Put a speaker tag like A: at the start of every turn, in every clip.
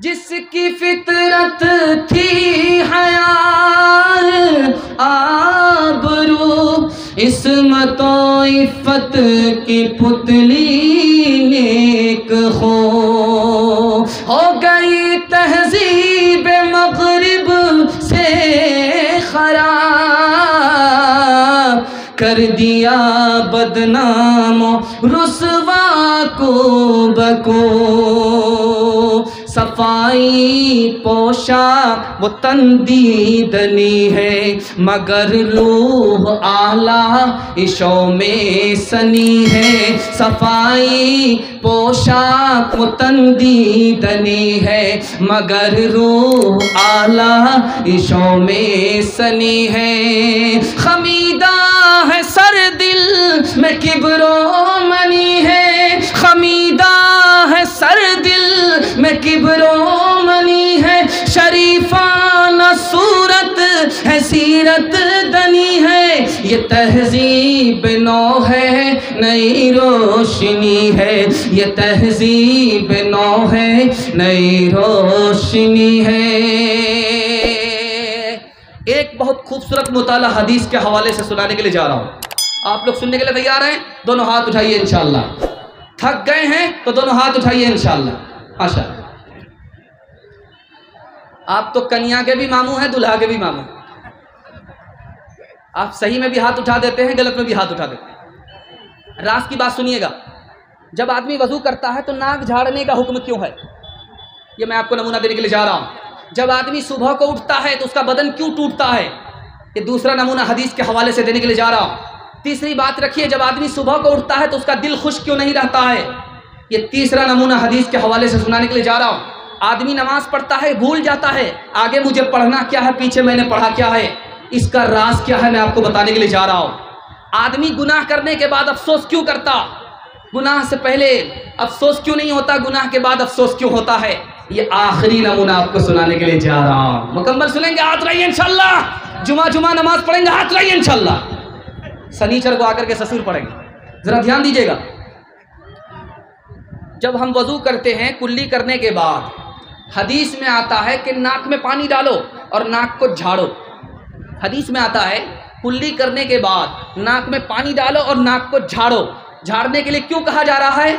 A: جس کی فطرت تھی حیا آبرو، عصمت و عفت کی پتلی نیک ہو گئی تہذیب مغرب سے خراب، کر دیا بدنام و رسوا کو بکو، صفائی پوشاک وہ تندیدنی ہے، مگر روح اعلیٰ عشوں میں سنی ہے، صفائی پوشاک وہ تندیدنی ہے، مگر روح اعلیٰ عشوں میں سنی ہے، خمیدہ ہے سر دل میں کبر و منی ہے، خمیدہ ہے سر دل میں کبر و منی ہے، شریفانہ صورت ہے سیرت دنی ہے، یہ تہذیب نو ہے نئی روشنی ہے، یہ تہذیب نو ہے نئی روشنی ہے۔ ایک بہت خوبصورت مطالعہ حدیث کے حوالے سے سنانے کے لیے جا رہا ہوں، آپ لوگ سننے کے لیے تیار ہیں؟ دونوں ہاتھ اٹھائیے انشاءاللہ۔ تھک گئے ہیں تو دونوں ہاتھ اٹھائیے انشاءاللہ۔ ماشاء اللہ، آپ تو کنیا کے بھی ماموں ہیں، دلہا کے بھی ماموں ہیں، آپ صحیح میں بھی ہاتھ اٹھا دیتے ہیں، غلط میں بھی ہاتھ اٹھا دیتے ہیں۔ راز کی بات سنیے گا، جب آدمی وضو کرتا ہے تو ناک جھاڑنے کا حکم کیوں ہے؟ یہ میں آپ کو نمونہ دینے کے لیے جا رہا ہوں۔ جب آدمی صبح کو اٹھتا ہے تو اس کا بدن کیوں ٹوٹتا ہے؟ یہ دوسرا نمونہ حدیث کے حوالے سے دینے کے لیے جا رہا ہوں۔ تیسری بات رکھیے، جب آدمی صبح کو اٹھتا ہے تو اس کا دل خوش کیوں نہیں رہتا ہے؟ یہ تیسرا نمونہ حدیث کے حوالے سے سنانے کے لیے جا رہا ہوں۔ آدمی نماز پڑھتا ہے، بھول جاتا ہے آگے مجھے پڑھنا کیا ہے، پیچھے میں نے پڑھا کیا ہے، اس کا راز کیا ہے میں آپ کو بتانے کے لیے جا رہا ہوں۔ آدمی گناہ کرنے کے بعد افسوس کیوں کرتا؟ گناہ سے پہلے افسوس کیوں نہیں ہوتا، گناہ کے بعد افسوس کیوں ہوتا ہے؟ یہ آخری نمونہ آپ کو سنانے کے لیے جا رہا ہوں۔ مکمل سنیں گے، ہاتھ رہیے انشاءاللہ۔ جمعہ نماز پڑھیں گے، ہاتھ رہیے انشاءاللہ۔ سنیچر کو آ کر کے سسور پڑھیں گے، ذرا دھیان دیجیے گا۔ جب ہم وضو کرتے ہیں کلی کرنے کے بعد، حدیث میں آتا ہے کہ ناک میں پانی ڈالو اور ناک کو جھاڑو۔ حدیث میں آتا ہے کلی کرنے کے بعد ناک میں پانی ڈالو اور ناک کو جھاڑو۔ جھاڑنے کے لیے کیوں کہا جا رہا ہے؟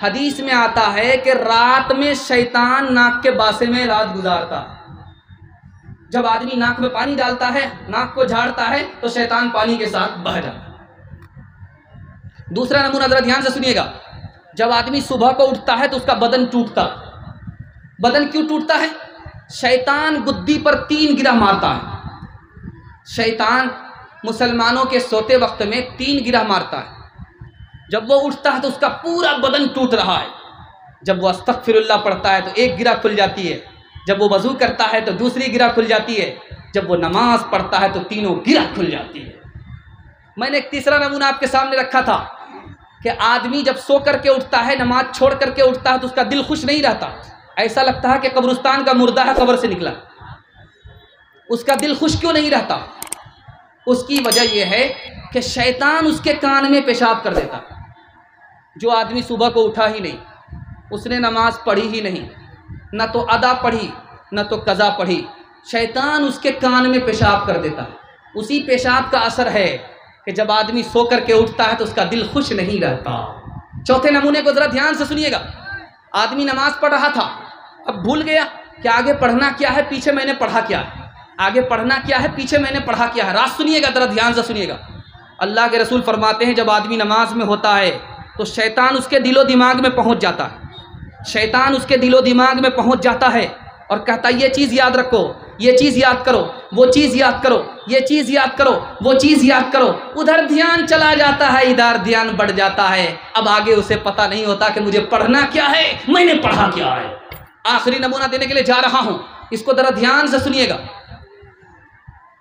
A: حدیث میں آتا ہے کہ رات میں شیطان ناک کے باسے میں رات گزارتا۔ جب آدمی ناک میں پانی ڈالتا ہے، ناک کو جھاڑتا ہے تو شیطان پانی کے ساتھ بہہ جاتا ہے۔ دوسرا نمونہ ذرا دھیان سے سنیے گا، جب آدمی صبح کو اٹھتا ہے تو اس کا بدن ٹوٹتا۔ بدن کیوں ٹوٹتا ہے؟ شیطان گدی پر 3 گرہ مارتا ہے۔ شیطان مسلمانوں کے سوتے وقت میں 3 گرہ مارتا ہے۔ جب وہ اٹھتا ہے تو اس کا پورا بدن ٹوٹ رہا ہے۔ جب وہ استغفر اللہ پڑھتا ہے تو 1 گرہ کھل جاتی ہے، جب وہ وضو کرتا ہے تو دوسری گرہ کھل جاتی ہے، جب وہ نماز پڑھتا ہے تو تینوں گرہ کھل جاتی ہے۔ میں نے ایک تیسرا نمونہ آپ کے سامنے رکھا تھا کہ آدمی جب سو کر کے اٹھتا ہے، نماز چھوڑ کر کے اٹھتا ہے تو اس کا دل خوش نہیں رہتا، ایسا لگتا ہے کہ قبرستان کا مردہ ہے، قبر سے نکلا۔ اس کا دل خوش کیوں نہیں رہتا؟ اس کی وجہ یہ ہے کہ شیطان اس کے کان میں پیشاب کر دیتا۔ جو آدمی صبح کو اٹھا ہی نہیں، اس نے نماز پڑھی ہی نہیں، نہ تو ادا پڑھی نہ تو قضا پڑھی، شیطان اس کے کان میں پیشاب کر دیتا۔ اسی پیشاب کا اثر ہے کہ جب آدمی سو کر کے اٹھتا ہے تو اس کا دل خوش نہیں رہتا۔ چوتھے نمونے کو ذرا دھیان سے سنیے گا، آدمی نماز پڑھ رہا تھا، اب بھول گیا کہ آگے پڑھنا کیا ہے، پیچھے میں نے پڑھا کیا ہے، آگے پڑھنا کیا ہے، پیچھے میں نے پڑھا کیا ہے۔ راز سنیے گا، ذرا دھیان سے سنیے گا۔ اللہ کے رسول فرماتے ہیں جب آدمی نماز میں ہوتا ہے تو شیطان اس کے دل و دماغ میں پہنچ جاتا ہے، شیطان اس کے دل و دماغ میں پہنچ جاتا ہے اور کہتا ہے یہ چیز یاد رکھو، یہ چیز یاد کرو، وہ چیز یاد کرو، یہ چیز یاد کرو، وہ چیز یاد کرو۔ ادھر دھیان چلا جاتا ہے، ادھر دھیان بڑھ جاتا ہے، اب آگے اسے پتہ نہیں ہوتا کہ مجھے پڑھنا کیا ہے، میں نے پڑھا کیا ہے۔ آخری نمونہ دینے کے لیے جا رہا ہوں، اس کو ذرا دھیان سے سنیے گا۔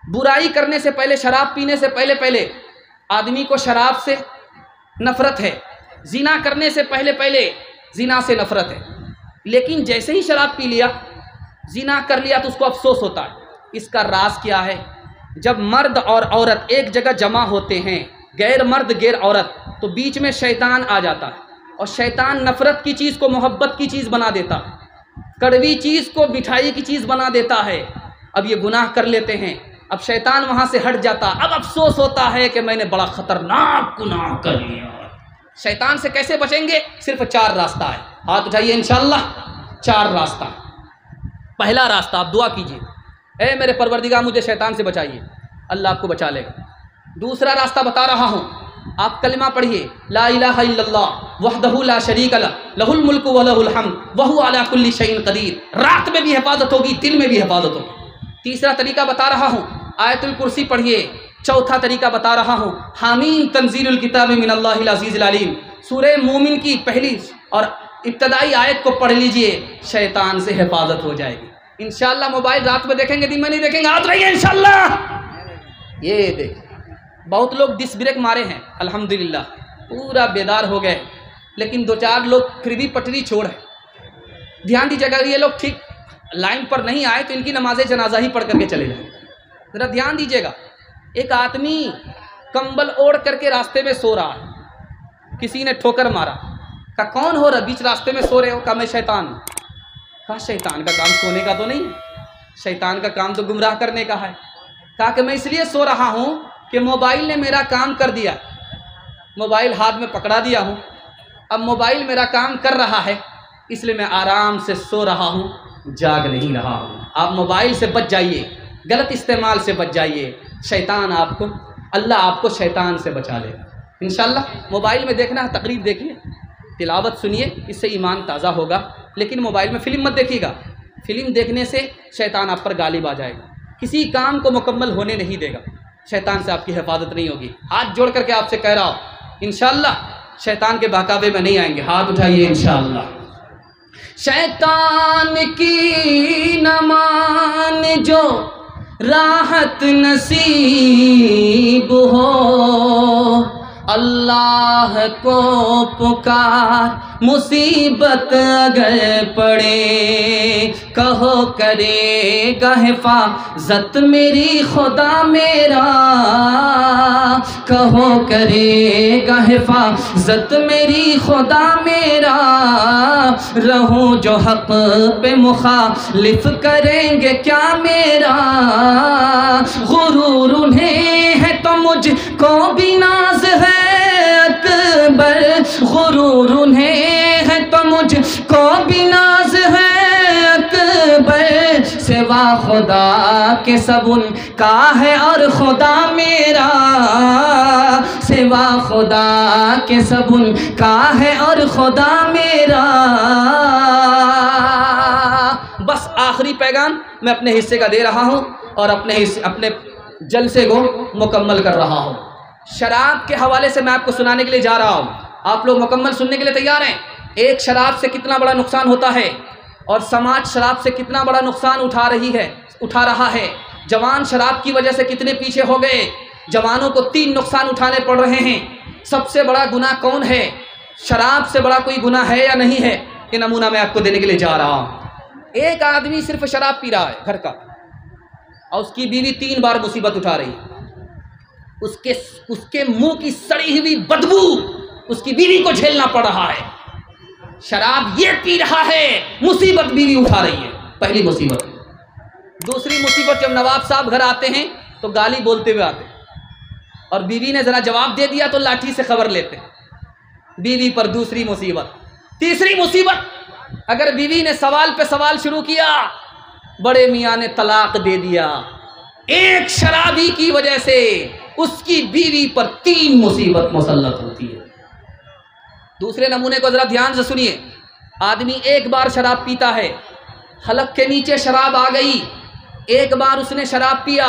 A: برائی کرنے سے پہلے، شراب پینے سے پہلے آدمی کو شراب سے نفرت ہے، زنا کرنے سے پہلے زنا سے نفرت ہے، لیکن جیسے ہی شراب پی لیا، زنا کر لیا تو اس کو افسوس ہوتا ہے۔ اس کا راز کیا ہے؟ جب مرد اور عورت ایک جگہ جمع ہوتے ہیں، غیر مرد غیر عورت، تو بیچ میں شیطان آ جاتا ہے اور شیطان نفرت کی چیز کو محبت کی چیز بنا دیتا ہے۔ कड़वी चीज़ को मिठाई की चीज़ बना देता है। अब ये गुनाह कर लेते हैं, अब शैतान वहाँ से हट जाता, अब अफसोस होता है कि मैंने बड़ा ख़तरनाक गुनाह कर लिया। शैतान से कैसे बचेंगे? सिर्फ 4 रास्ता है। हाथ उठाइए इंशाअल्लाह। 4 रास्ता। पहला रास्ता, आप दुआ कीजिए, ए मेरे परवरदिगार मुझे शैतान से बचाइए, अल्लाह आपको बचा लेगा। दूसरा रास्ता बता रहा हूँ, आप कलिमा पढ़िए, ला इलाहा इल्लल्लाह वहदहु ला शरीका लह लहुल मुल्कु व लहुल हम्द वहु अला कुल्ली शैइन कदीर। रात में भी हिफाजत होगी, दिन में भी हिफाजत होगी। तीसरा तरीका बता रहा हूँ, आयतुल कुर्सी पढ़िए। चौथा तरीका बता रहा हूँ, हामीम तंजीलुल किताब मिनल्लाहिल अज़ीज़िल अलीम, सूरह मोमिन की पहली और इब्तदाई आयत को पढ़ लीजिए, शैतान से हिफाजत हो जाएगी इंशाअल्लाह। मोबाइल रात में देखेंगे, दिन में नहीं देखेंगे। हाथ रहिए इंशाअल्लाह। ये देख, बहुत लोग डिस ब्रेक मारे हैं, अल्हम्दुलिल्लाह पूरा बेदार हो गए, लेकिन 2-4 लोग फिर भी पटरी छोड़ है। ध्यान दीजिएगा, ये लोग ठीक लाइन पर नहीं आए तो इनकी नमाज जनाजा ही पढ़ करके चले जाए। ज़रा ध्यान दीजिएगा, एक आदमी कंबल ओढ़ करके रास्ते में सो रहा है, किसी ने ठोकर मारा, कहा कौन हो रहा बीच रास्ते में सो रहे हो? कहा मैं शैतान हूँ। कहा शैतान का काम सोने का तो नहीं है, शैतान का काम तो गुमराह करने का है। कहा कि मैं इसलिए सो रहा हूँ कि मोबाइल ने मेरा काम कर दिया, मोबाइल हाथ में पकड़ा दिया हूँ, अब मोबाइल मेरा काम कर रहा है, इसलिए मैं आराम से सो रहा हूँ, जाग नहीं रहा हूँ। आप मोबाइल से बच जाइए, गलत इस्तेमाल से बच जाइए, शैतान आपको, अल्लाह आपको शैतान से बचा लेगा इंशाअल्लाह। मोबाइल में देखना है, तकरीब देखिए, तिलावत सुनिए, इससे ईमान ताज़ा होगा। लेकिन मोबाइल में फ़िल्म मत देखिएगा, फ़िल्म देखने से शैतान आप पर गालिब आ जाएगा, किसी काम को मुकम्मल होने नहीं देगा, शैतान से आपकी हिफाजत नहीं होगी। हाथ जोड़ करके आपसे कह रहा हूँ, इंशाअल्लाह शैतान के बहकावे में नहीं आएंगे। हाथ उठाइए इंशाअल्लाह। शैतान की न मान जो राहत नसीब हो, अल्लाह को पुकार मुसीबत अगर पड़े, कहो करेगा हिफाजत मेरी खुदा मेरा, कहो करेगा हिफाजत मेरी खुदा मेरा, रहूं जो हक पे मुखालिफ करेंगे क्या मेरा, गुरूर उन्हें है तो मुझको भी नाज है अकबर, गुरूर उन्हें है तो मुझको भी नाज है अकबर, सिवा खुदा के सब उनका है और खुदा मेरा, सिवा खुदा के सब उनका है और खुदा मेरा। बस आखिरी पैगाम मैं अपने हिस्से का दे रहा हूँ और अपने जलसे को मुकम्मल कर रहा हूँ। शराब के हवाले से मैं आपको सुनाने के लिए जा रहा हूँ, आप लोग मुकम्मल सुनने के लिए तैयार हैं? एक शराब से कितना बड़ा नुकसान होता है और समाज शराब से कितना बड़ा नुकसान उठा रहा है। जवान शराब की वजह से कितने पीछे हो गए, जवानों को 3 नुकसान उठाने पड़ रहे हैं। सबसे बड़ा गुनाह कौन है? शराब से बड़ा कोई गुनाह है या नहीं है? ये नमूना मैं आपको देने के लिए जा रहा हूँ। एक आदमी सिर्फ शराब पी रहा है घर का और उसकी बीवी 3 बार मुसीबत उठा रही है, उसके मुंह की सड़ी हुई बदबू उसकी बीवी को झेलना पड़ रहा है। शराब ये पी रहा है, मुसीबत बीवी उठा रही है, पहली मुसीबत। दूसरी मुसीबत, जब नवाब साहब घर आते हैं तो गाली बोलते हुए आते हैं और बीवी ने जरा जवाब दे दिया तो लाठी से खबर लेते हैं, बीवी पर दूसरी मुसीबत। तीसरी मुसीबत, अगर बीवी ने सवाल पे सवाल शुरू किया, बड़े मियाँ ने तलाक दे दिया। एक शराबी की वजह से उसकी बीवी पर 3 मुसीबत मुसल्लत होती है। दूसरे नमूने को जरा ध्यान से सुनिए। आदमी एक बार शराब पीता है, हलक के नीचे शराब आ गई, एक बार उसने शराब पिया,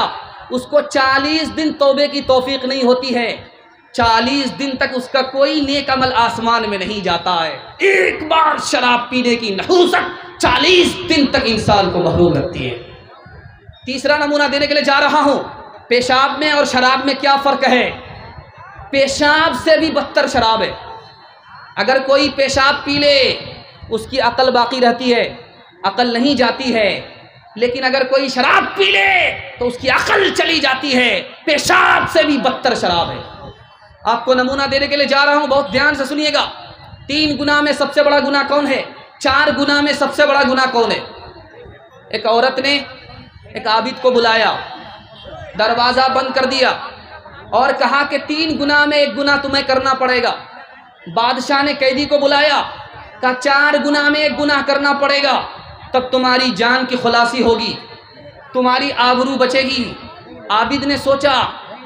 A: उसको 40 दिन तौबे की तौफीक नहीं होती है, 40 दिन तक उसका कोई नेक अमल आसमान में नहीं जाता है। एक बार शराब पीने की नहूसत 40 दिन तक इंसान को महरूम रखती है। तीसरा नमूना देने के लिए जा रहा हूँ, पेशाब में और शराब में क्या फ़र्क है? पेशाब से भी बदतर शराब है। अगर कोई पेशाब पी ले उसकी अकल बाकी रहती है, अकल नहीं जाती है, लेकिन अगर कोई शराब पी ले तो उसकी अकल चली जाती है। पेशाब से भी बदतर शराब है। आपको नमूना देने के लिए जा रहा हूँ, बहुत ध्यान से सुनिएगा। 3 गुनाह में सबसे बड़ा गुनाह कौन है? 4 गुनाह में सबसे बड़ा गुनाह कौन है? एक औरत ने एक आबिद को बुलाया, दरवाज़ा बंद कर दिया और कहा कि 3 गुनाह में एक गुनाह तुम्हें करना पड़ेगा। बादशाह ने कैदी को बुलाया, कहा 4 गुनाह में एक गुनाह करना पड़ेगा, तब तुम्हारी जान की खुलासी होगी, तुम्हारी आबरू बचेगी। आबिद ने सोचा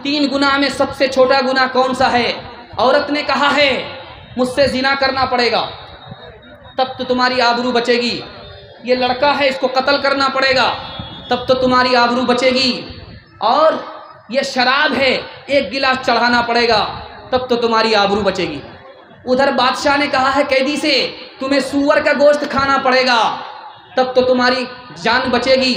A: 3 गुनाह में सबसे छोटा गुनाह कौन सा है? औरत ने कहा है मुझसे जिना करना पड़ेगा, तब तो तुम्हारी आबरू बचेगी। ये लड़का है, इसको कत्ल करना पड़ेगा, तब तो तुम्हारी आबरू बचेगी। और ये शराब है, 1 गिलास चढ़ाना पड़ेगा, तब तो तुम्हारी आबरू बचेगी। उधर बादशाह ने कहा है कैदी से तुम्हें सूअर का गोश्त खाना पड़ेगा, तब तो तुम्हारी जान बचेगी।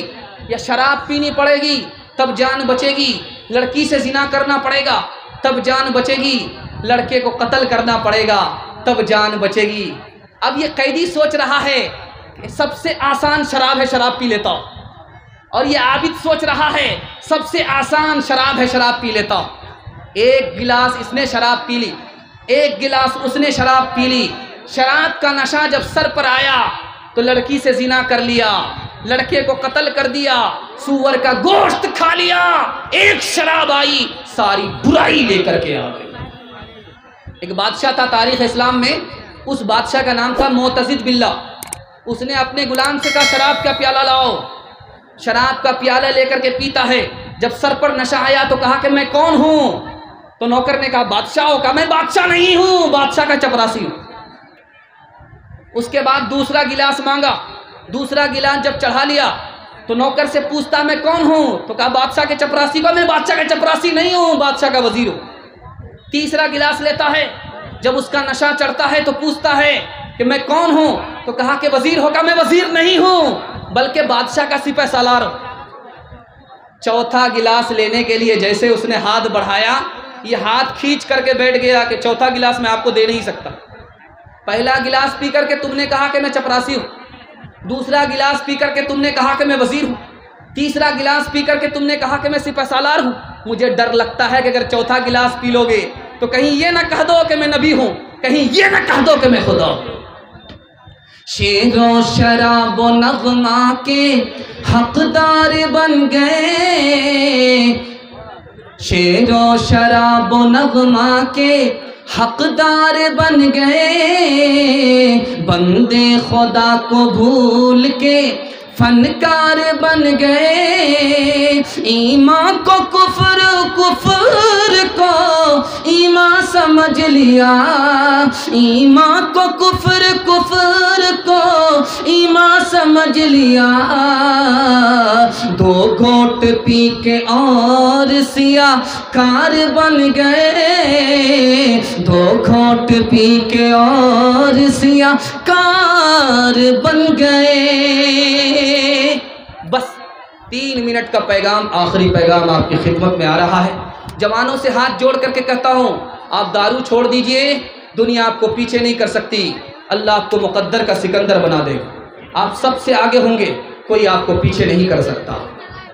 A: या शराब पीनी पड़ेगी, तब जान बचेगी। लड़की से जिना करना पड़ेगा, तब जान बचेगी। लड़के को कत्ल करना पड़ेगा, तब जान बचेगी। अब ये कैदी सोच रहा है कि सबसे आसान शराब है, शराब पी लेता हूँ। और ये आबिद सोच रहा है सबसे आसान शराब है, शराब पी लेता हूँ। 1 गिलास इसने शराब पी ली, 1 गिलास उसने शराब पी ली। शराब का नशा जब सर पर आया तो लड़की से जिना कर लिया, लड़के को कत्ल कर दिया, सूअर का गोश्त खा लिया। एक शराब आई, सारी बुराई लेकर के आ गई। एक बादशाह था तारीख इस्लाम में, उस बादशाह का नाम था मोतजिद बिल्ला। उसने अपने गुलाम से कहा शराब का प्याला लाओ। शराब का प्याला लेकर के पीता है। जब सर पर नशा आया तो कहा कि मैं कौन हूँ? तो नौकर ने कहा बादशाह हो। कहा मैं बादशाह नहीं हूँ, बादशाह का चपरासी हूँ। उसके बाद दूसरा गिलास मांगा। दूसरा गिलास जब चढ़ा लिया तो नौकर से पूछता मैं कौन हूँ? तो कहा बादशाह के चपरासी को। मैं बादशाह का चपरासी नहीं हूँ, बादशाह का वजीर हूँ। तीसरा गिलास लेता है। जब उसका नशा चढ़ता है तो पूछता है कि मैं कौन हूँ? तो कहा कि वजीर हो। कहा मैं वजीर नहीं हूँ, बल्कि बादशाह का सिपह सालार हूँ। चौथा गिलास लेने के लिए जैसे उसने हाथ बढ़ाया, ये हाथ खींच करके बैठ गया कि चौथा गिलास मैं आपको दे नहीं सकता। पहला गिलास पी करके तुमने कहा कि मैं चपरासी हूँ, दूसरा गिलास पी करके तुमने कहा कि मैं वजीर हूँ, तीसरा गिलास पी करके तुमने कहा कि मैं सिपह सालार हूँ। मुझे डर लगता है कि अगर चौथा गिलास पी लोगे तो कहीं ये ना कह दो कि मैं नबी हूँ, कहीं ये ना कह दो कि मैं खुदा हूँ। शेरो शराब व नगमा के हकदार बन गए, शेरो शराब व नगमा के हकदार बन गए। बंदे खुदा को भूल के फनकार बन गए। ईमान को कुफर, कुफर को ईमान समझ लिया। ईमान को कुफर, कुफर को ईमान समझ लिया। 2 घोट पी के और सिया कार बन गए। 2 घोट पी के और सिया कार बन गए। बस 3 मिनट का पैगाम, आखिरी पैगाम आपकी खिदमत में आ रहा है। जवानों से हाथ जोड़ करके कहता हूँ आप दारू छोड़ दीजिए, दुनिया आपको पीछे नहीं कर सकती। अल्लाह आपको मुकद्दर का सिकंदर बना देगा। आप सबसे आगे होंगे, कोई आपको पीछे नहीं कर सकता।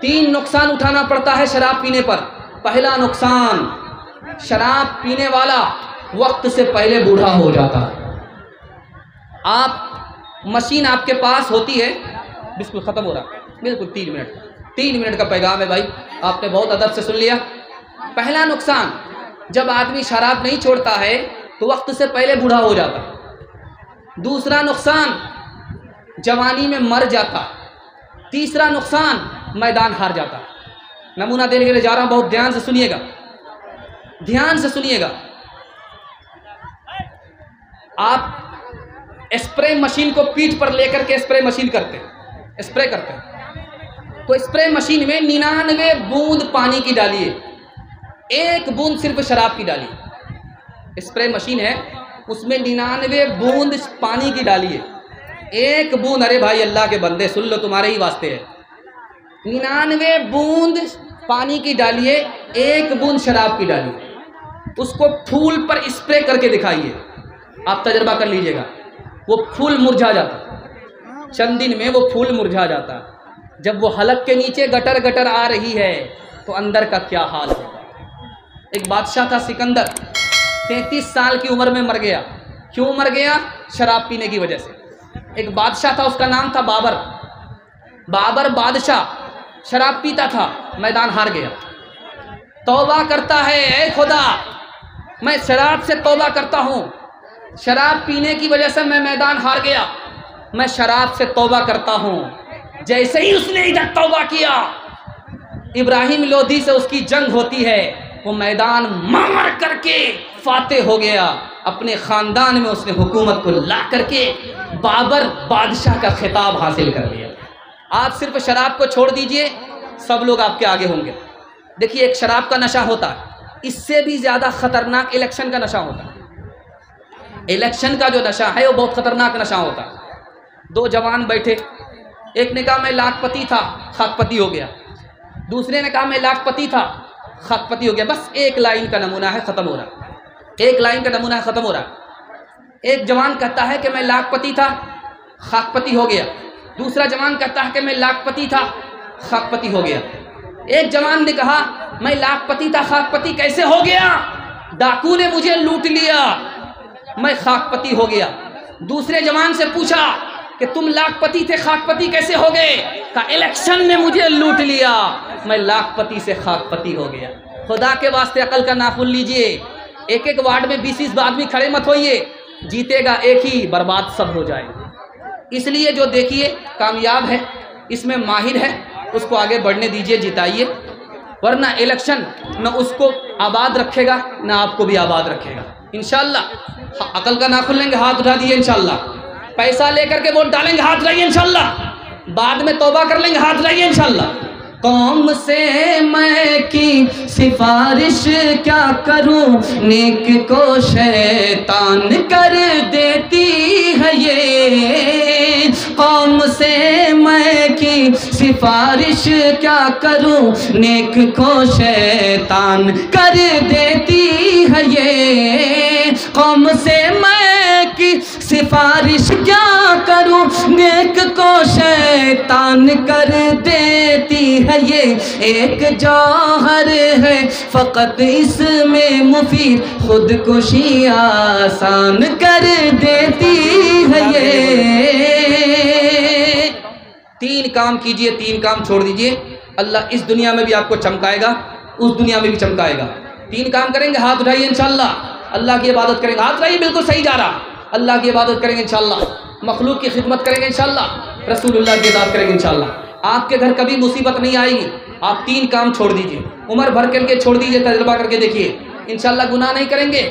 A: 3 नुकसान उठाना पड़ता है शराब पीने पर। पहला नुकसान, शराब पीने वाला वक्त से पहले बूढ़ा हो जाता है। आप मशीन आपके पास होती है, बिल्कुल ख़त्म हो रहा है, बिल्कुल 3 मिनट का पैगाम है भाई, आपने बहुत अदब से सुन लिया। पहला नुकसान, जब आदमी शराब नहीं छोड़ता है तो वक्त से पहले बूढ़ा हो जाता है। दूसरा नुकसान, जवानी में मर जाता। तीसरा नुकसान, मैदान हार जाता। नमूना देने के लिए जा रहा हूँ, बहुत ध्यान से सुनिएगा, ध्यान से सुनिएगा। आप स्प्रे मशीन को पीठ पर लेकर के स्प्रे मशीन करते हैं, स्प्रे करते हैं, तो स्प्रे मशीन में 99 बूंद पानी की डालिए, 1 बूंद सिर्फ शराब की डालिए। स्प्रे मशीन है, उसमें 99 बूंद पानी की डालिए, 1 बूंद, अरे भाई अल्लाह के बंदे सुन लो, तुम्हारे ही वास्ते है, 99 बूंद पानी की डालिए, 1 बूंद शराब की डालिए। उसको फूल पर स्प्रे करके दिखाइए, आप तजर्बा कर लीजिएगा। वो फूल मुरझा जाता, चंद दिन में वो फूल मुरझा जाता। जब वो हलक के नीचे गटर गटर आ रही है तो अंदर का क्या हाल होगा। एक बादशाह था सिकंदर, 33 साल की उम्र में मर गया। क्यों मर गया? शराब पीने की वजह से। ایک بادشاہ تھا، اس کا نام تھا بابر. بابر بادشاہ شراب پیتا تھا، میدان ہار گیا. توبہ کرتا ہے، اے خدا میں شراب سے توبہ کرتا ہوں، شراب پینے کی وجہ سے میں میدان ہار گیا، میں شراب سے توبہ کرتا ہوں. جیسے ہی اس نے ادھر توبہ کیا، ابراہیم لودھی سے اس کی جنگ ہوتی ہے، وہ میدان مار کر کے فاتح ہو گیا. اپنے خاندان میں اس نے حکومت کو لا کر کے بابر بادشاہ کا خطاب حاصل کر لیا. آپ صرف شراب کو چھوڑ دیجئے، سب لوگ آپ کے آگے ہوں گے. دیکھیے ایک شراب کا نشہ ہوتا ہے، اس سے بھی زیادہ خطرناک الیکشن کا نشہ ہوتا ہے. الیکشن کا جو نشہ ہے وہ بہت خطرناک نشہ ہوتا ہے. دو جوان بیٹھے، ایک نے کہا میں لاکھ پتی تھا، خاک پتی ہو گیا. دوسرے نے کہا میں لاکھ پتی تھا، خاک پتی ہو گیا. بس ایک لائن کا نمونہ ہے، ختم ہو رہا. ایک لائن کا نمونہ ہے، ختم ہو رہا. ایک جوان کہتا ہے کہ میں لاکھ پتی تھا، خاک پتی ہو گیا. دوسرا جوان کہتا ہے کہ میں لاکھ پتی تھا، خاک پتی ہو گیا. ایک جوان نے کہا میں لاکھ پتی تھا، خاک پتی کیسے ہو گیا؟ ڈاکو نے مجھے لوٹ لیا، میں خاک پتی ہو گیا. دوسرے جوان سے پوچھا کہ تم لاکھ پتی تھے، خاک پتی کیسے ہو گئے؟ کہا الیکشن نے مجھے لوٹ لیا، میں لاکھ پتی سے خاک پتی ہو گیا. خدا کے واسطے عقل کا ناخن لیجئے. ایک ایک وارڈ میں 20 آدمی کھڑے مت ہوئیے، جیتے گا ایک ہی، برباد سب ہو جائے گا. اس لیے جو دیکھیے کامیاب ہے، اس میں ماہر ہے، اس کو آگے بڑھنے دیجئے، جتائیے. ورنہ الیکشن نہ اس کو آباد رکھے گا نہ آپ کو بھی آباد رکھے گا. انشاءاللہ عقل کا ناخن لیں گے، ہاتھ اٹھا دیجئے. انشاءاللہ پیسہ لے کر کے ووٹ ڈالیں گے، ہاتھ اٹھائیے. انشاءاللہ بعد میں توبہ کر لیں گے، ہاتھ اٹھائیے. انشاءاللہ قوم سے میں کی سفارش کیا کروں، نیک کو شیطان کر دیتی ہے یہ. قوم سے میں کی سفارش کیا کروں، نیک کو شیطان کر دیتی ہے یہ. قوم سے میں کی سفارش کیا کروں، نیک کو شیطان کر دیتی ہے یہ. ایک جوہر ہے فقط اس میں مفید، خودکشی آسان کر دیتی ہے یہ. 3 کام کیجئے، 3 کام چھوڑ دیجئے، اللہ اس دنیا میں بھی آپ کو چمکائے گا، اس دنیا میں بھی چمکائے گا. 3 کام کریں گے، ہاتھ اٹھائیے. انشاءاللہ اللہ کی عبادت کریں گے، ہاتھ اٹھائیے. بالکل صحیح جا رہا. اللہ کی عبادت کریں گے انشاءاللہ، مخلوق کی خدمت کریں گے انشاءاللہ، رسول اللہ کی اطاعت کریں گے انشاءاللہ. آپ کے گھر کبھی مصیبت نہیں آئے گی. آپ 3 کام چھوڑ دیجئے، عمر بھر کر کے چھوڑ دیجئے، تجربہ کر کے دیکھیے. انشاءاللہ گناہ نہیں کریں گے،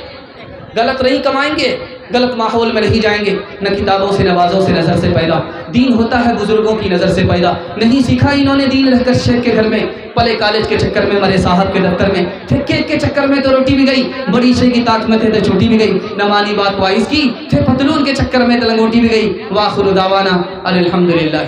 A: غلط نہیں کمائیں گے، غلط ماحول میں نہیں جائیں گے. نہ کتابوں سے، نوازوں سے، نظر سے پیدا. دین ہوتا ہے بزرگوں کی نظر سے پیدا. نہیں سیکھا انہوں نے دین رہ کر شیخ کے گھر میں، پلے کالج کے چکر میں، مرے صاحب کے دفتر میں، پھر کیک کے چکر میں تو روٹی بھی گئی، بڑی شے کی طاقت میں تھے تو چھوٹی بھی گئی. نہ مانی بات وائز کی، پھر پتلون کے چکر میں تو لنگوٹی بھی گئی. وآخر دعوانا الحمدللہ.